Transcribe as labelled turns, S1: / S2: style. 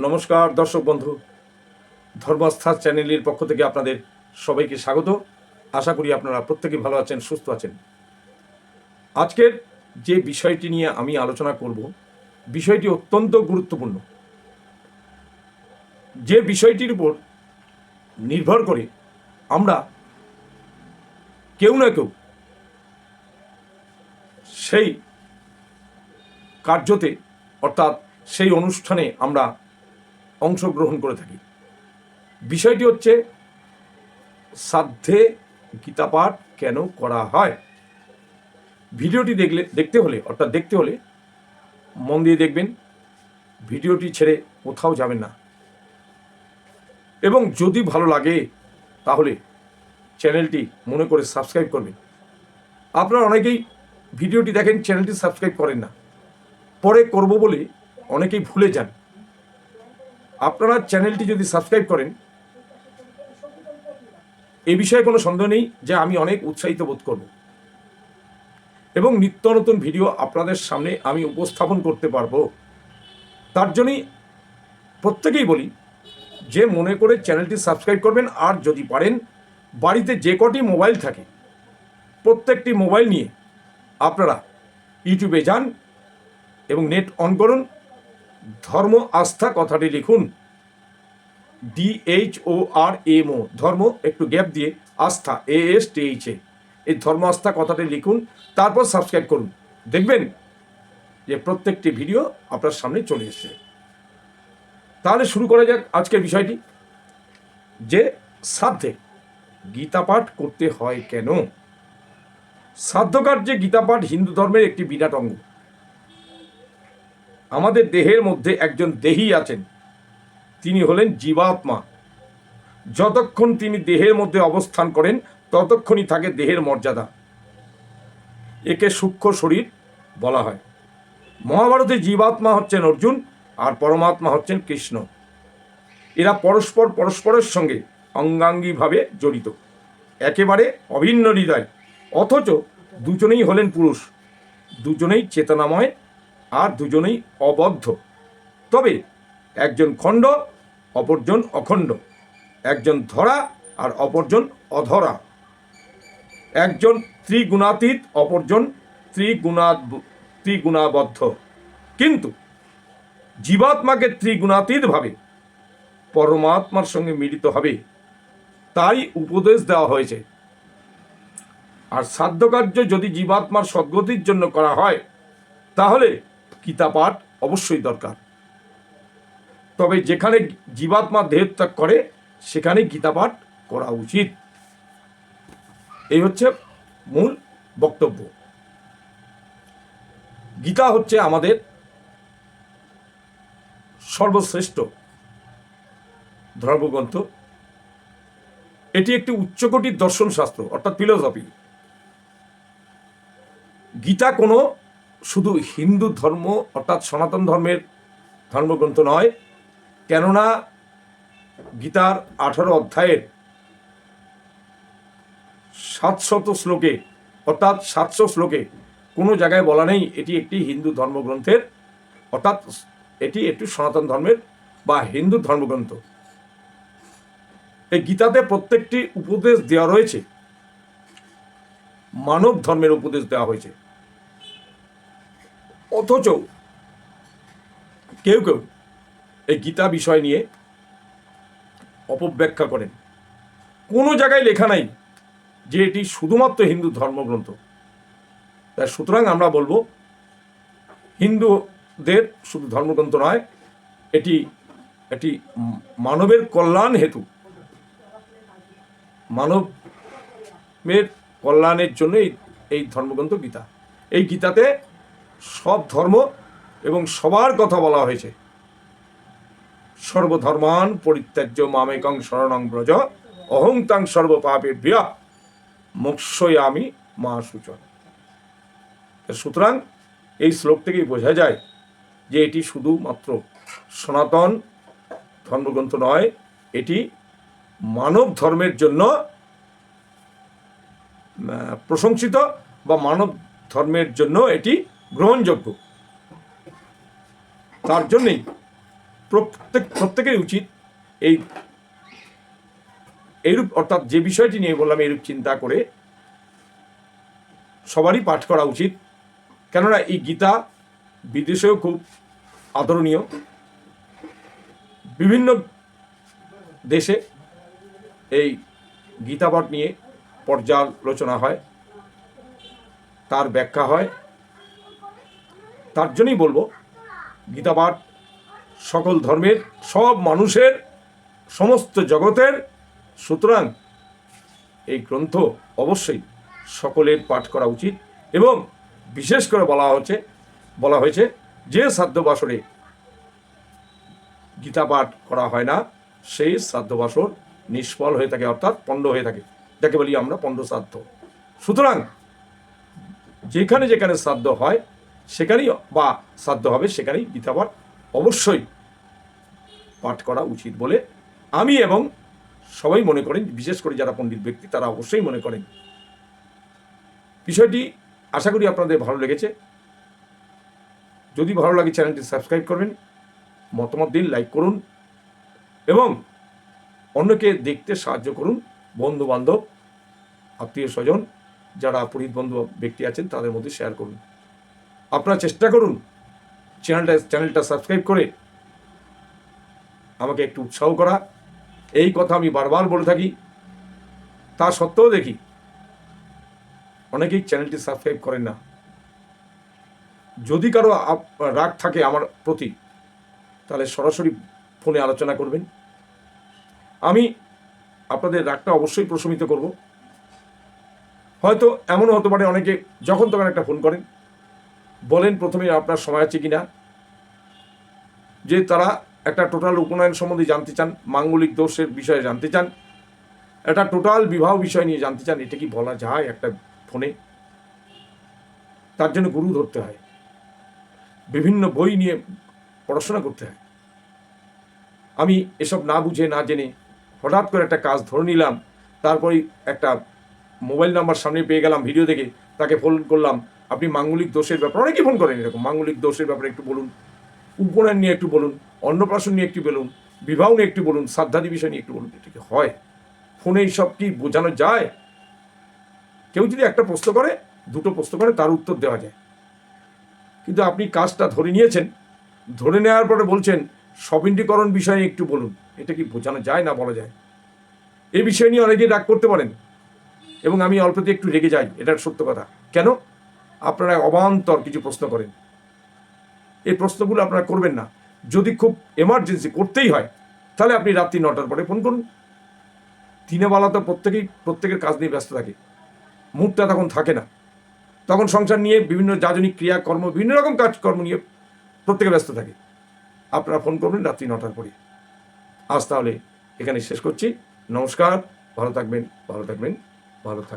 S1: নমস্কার দর্শক বন্ধু, ধর্মস্থা চ্যানেলের পক্ষ থেকে আপনাদের সবাইকে স্বাগত। আশা করি আপনারা প্রত্যেকেই ভালো আছেন, সুস্থ আছেন। আজকের যে বিষয়টি নিয়ে আমি আলোচনা করব, বিষয়টি অত্যন্ত গুরুত্বপূর্ণ। যে বিষয়টির উপর নির্ভর করে আমরা কেউ না কেউ সেই কার্যতে অর্থাৎ সেই অনুষ্ঠানে আমরা অংশগ্রহণ করে থাকি। বিষয়টি হচ্ছে শ্রাদ্ধে গীতাপাঠ কেন করা হয়। ভিডিওটি দেখতে হলে মন দিয়ে দেখবেন, ভিডিওটি ছেড়ে কোথাও যাবেন না। এবং যদি ভালো লাগে তাহলে চ্যানেলটি মনে করে সাবস্ক্রাইব করবেন। আপনারা অনেকেই ভিডিওটি দেখেন, চ্যানেলটি সাবস্ক্রাইব করেন না, পরে করব বলে অনেকেই ভুলে যান। আপনারা চ্যানেলটি যদি সাবস্ক্রাইব করেন, এ বিষয়ে কোনো সন্দেহ নেই যে আমি অনেক উৎসাহিত বোধ করব এবং নিত্য নতুন ভিডিও আপনাদের সামনে আমি উপস্থাপন করতে পারবো। তার জন্যই প্রত্যেকেই বলি যে মনে করে চ্যানেলটি সাবস্ক্রাইব করবেন। আর যদি পারেন, বাড়িতে যে কটি মোবাইল থাকে প্রত্যেকটি মোবাইল নিয়ে আপনারা ইউটিউবে যান এবং নেট অন করুন, ধর্ম আস্থা কথাটি লিখুন, DHORMO, ধর্ম একটু গ্যাপ দিয়ে, আস্থা ASTHA, এই ধর্ম আস্থা কথাটি লিখুন, তারপর সাবস্ক্রাইব করুন। দেখবেন যে প্রত্যেকটি ভিডিও আপনার সামনে চলে এসেছে। তাহলে শুরু করা যাক আজকের বিষয়টি, যে শ্রাদ্ধে গীতাপাঠ করতে হয় কেন। শ্রাদ্ধকার্যে গীতাপাঠ হিন্দু ধর্মের একটি বিরাট অঙ্গ। আমাদের দেহের মধ্যে একজন দেহী আছেন, তিনি হলেন জীবাত্মা। যতক্ষণ তিনি দেহের মধ্যে অবস্থান করেন ততক্ষণই থাকে দেহের মর্যাদা। একে সূক্ষ্ম শরীর বলা হয়। মহাভারতে জীবাত্মা হচ্ছেন অর্জুন আর পরমাত্মা হচ্ছেন কৃষ্ণ। এরা পরস্পরের সঙ্গে অঙ্গাঙ্গিভাবে জড়িত, একেবারে অভিন্ন হৃদয়। অথচ দুজনেই হলেন পুরুষ, দুজনেই চেতনাময় আর দুজনেই অবদ্ধ। তবে একজন খণ্ড, অপরজন অখণ্ড। একজন ধরা আর অপরজন অধরা। একজন ত্রিগুণাতীত, অপরজন ত্রিগুণাবদ্ধ। কিন্তু জীবাত্মাকে ত্রিগুণাতীতভাবে পরমাত্মার সঙ্গে মিলিত হবে, তাই উপদেশ দেওয়া হয়েছে। আর শ্রাদ্ধকার্য যদি জীবাত্মার সদ্গতির জন্য করা হয় তাহলে গীতাপাঠ অবশ্যই দরকার। তবে যেখানে জীবাত্মা দেহত্যাগ করে সেখানে গীতাপাঠ করা উচিত। এই হচ্ছে মূল বক্তব্য। গীতা হচ্ছে আমাদের সর্বশ্রেষ্ঠ ধর্মগ্রন্থ। এটি একটি উচ্চকোটির দর্শন শাস্ত্র, অর্থাৎ ফিলোসফি। গীতা কোনো শুধু হিন্দু ধর্ম অর্থাৎ সনাতন ধর্মের ধর্মগ্রন্থ নয়, কেননা গীতার 18 অধ্যায়ের 700 শ্লোকে অর্থাৎ 700 শ্লোকে কোনো জায়গায় বলা নেই এটি একটি হিন্দু ধর্মগ্রন্থের, অর্থাৎ এটি একটি সনাতন ধর্মের বা হিন্দু ধর্মগ্রন্থ। এই গীতাতে প্রত্যেকটি উপদেশ দেওয়া রয়েছে, মানব ধর্মের উপদেশ দেওয়া হয়েছে। অথচ কেউ কেউ এই গীতা বিষয় নিয়ে অপব্যাখ্যা করেন। কোনো জায়গায় লেখা নাই যে এটি শুধুমাত্র হিন্দু ধর্মগ্রন্থ। তাই সুতরাং আমরা বলবো হিন্দুদের শুধু ধর্মগ্রন্থ নয়, এটি এটি মানবের কল্যাণ হেতু, মানবের কল্যাণের জন্য এই ধর্মগ্রন্থ গীতা। এই গীতাতে সব ধর্ম এবং সবার কথা বলা হয়েছে। সর্বধর্মান পরিত্যাজ্য মামেকং শরণং ব্রজ অহং তাং সর্বপাপেভ্যঃ মোক্ষয়ামি মা শুচঃ। সুতরাং এই শ্লোক থেকেই বোঝা যায় যে এটি শুধুমাত্র সনাতন ধর্মগ্রন্থ নয়, এটি মানব ধর্মের জন্য প্রশংসিত বা মানব ধর্মের জন্য এটি গ্রহণযোগ্য। তার জন্যই প্রত্যেকেরই উচিত এইরূপ, অর্থাৎ যে বিষয়টি নিয়ে বললাম এইরূপ চিন্তা করে সবারই পাঠ করা উচিত। কেননা এই গীতা বিদেশেও খুব আদরণীয়, বিভিন্ন দেশে এই গীতা পাঠ নিয়ে পর্যালোচনা হয়, তার ব্যাখ্যা হয়। তার জন্যই বলবো গীতা পাঠ সকল ধর্মের, সব মানুষের, সমস্ত জগতের, সুতরাং এই গ্রন্থ অবশ্যই সকলের পাঠ করা উচিত। এবং বিশেষ করে বলা হয়েছে যে শ্রাদ্ধ বাসরে গীতা পাঠ করা হয় না সেই শ্রাদ্ধ বাসর নিষ্ফল হয়ে থাকে, অর্থাৎ পণ্ড হয়ে থাকে, যাকে বলি আমরা পণ্ড শ্রাদ্ধ। সুতরাং যেখানে যেখানে শ্রাদ্ধ হয় সেখানেই বা শ্রাদ্ধ হবে সেখানেই গীতা পাঠ অবশ্যই পাঠ করা উচিত বলে আমি এবং সবাই মনে করেন, বিশেষ করে যারা পণ্ডিত ব্যক্তি তারা অবশ্যই মনে করেন। বিষয়টি আশা করি আপনাদের ভালো লেগেছে। যদি ভালো লাগে চ্যানেলটি সাবস্ক্রাইব করবেন, মতামত দিন, লাইক করুন এবং অন্যকে দেখতে সাহায্য করুন। বন্ধু বান্ধব, আত্মীয় স্বজন, যারা পুরোহিত বন্ধু ব্যক্তি আছেন তাদের মধ্যে শেয়ার করুন। আপনারা চেষ্টা করুন চ্যানেলটা সাবস্ক্রাইব করে আমাকে একটু উৎসাহ করা। এই কথা আমি বারবার বলে থাকি, তা সত্ত্বেও দেখি অনেকেই চ্যানেলটি সাবস্ক্রাইব করেন না। যদি কারো রাগ থাকে আমার প্রতি তাহলে সরাসরি ফোনে আলোচনা করবেন, আমি আপনাদের রাগটা অবশ্যই প্রশমিত করব। হয়তো এমনও হতে পারে অনেকে যখন তখন একটা ফোন করেন, বলেন প্রথমে আপনার সময় আছে কিনা, যে তারা একটা টোটাল উপনয়ন সম্বন্ধে জানতে চান, মাঙ্গলিক দোষের বিষয়ে জানতে চান, একটা টোটাল বিবাহ বিষয় নিয়ে জানতে চান। এটা কি বলা যায় একটা ফোনে? তার জন্য গুরু ধরতে হয়, বিভিন্ন বই নিয়ে পড়াশোনা করতে হয়। আমি এসব না বুঝে না জেনে হঠাৎ করে একটা কাজ ধরে নিলাম, তারপরেই একটা মোবাইল নাম্বার সামনে পেয়ে গেলাম ভিডিও দেখে, তাকে ফোন করলাম, আপনি মাঙ্গলিক দোষের ব্যাপারে, অনেকেই ফোন করেন এরকম, মাঙ্গলিক দোষের ব্যাপারে একটু বলুন, উপনয়ন নিয়ে একটু বলুন, অন্নপ্রাশন নিয়ে একটু বলুন, বিবাহ নিয়ে একটু বলুন, শ্রাদ্ধাদি বিষয় নিয়ে একটু বলুন। এটা কি হয়? ফোনে এইসব কি বোঝানো যায়? কেউ যদি একটা প্রশ্ন করে, দুটো প্রশ্ন করে, তার উত্তর দেওয়া যায়। কিন্তু আপনি কাজটা ধরে নিয়েছেন, ধরে নেওয়ার পরে বলছেন সবিন্ডীকরণ বিষয়ে একটু বলুন। এটা কি বোঝানো যায়? না বলা যায়? এই বিষয় নিয়ে অনেকেই রাগ করতে পারেন এবং আমি অল্পতে একটু রেগে যাই, এটা সত্য কথা। কেন? আপনারা অবান্তর কিছু প্রশ্ন করেন। এই প্রশ্নগুলো আপনারা করবেন না। যদি খুব এমার্জেন্সি করতেই হয় তাহলে আপনি রাত্রি 9টার পরে ফোন করুন। দিনে বেলা তো প্রত্যেকের কাজ নিয়ে ব্যস্ত থাকে, মুডটা তখন থাকে না, তখন সংসার নিয়ে বিভিন্ন যাজনিক ক্রিয়াকর্ম, বিভিন্ন রকম কাজকর্ম নিয়ে প্রত্যেকে ব্যস্ত থাকে। আপনারা ফোন করবেন রাত্রি 9টার পরে। আজ তাহলে এখানে শেষ করছি। নমস্কার, ভালো থাকবেন, ভালো থাকবেন, ভালো থাকবেন।